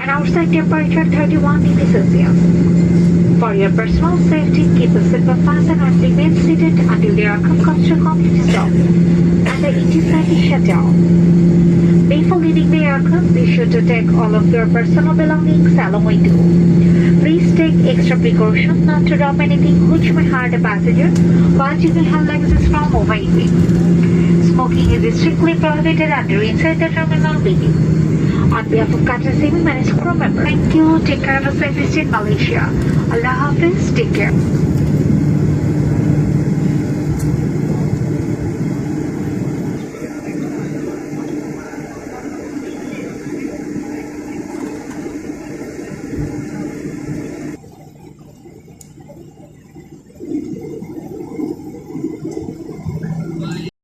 and outside temperature 31 degrees Celsius. For your personal safety, keep the seatbelt fastened and remain seated until the aircraft comes to a complete stop and the engine light is shut down. Before leaving the aircraft, be sure to take all of your personal belongings along with you. Please take extra precaution not to drop anything which may hurt a passenger while taking hand luggage from overheating. Smoking is strictly prohibited under inside the terminal building. On behalf of Qatar Civil and its crew member, thank you. Take care of a safe stay in Malaysia. Allah Hafiz. Take care.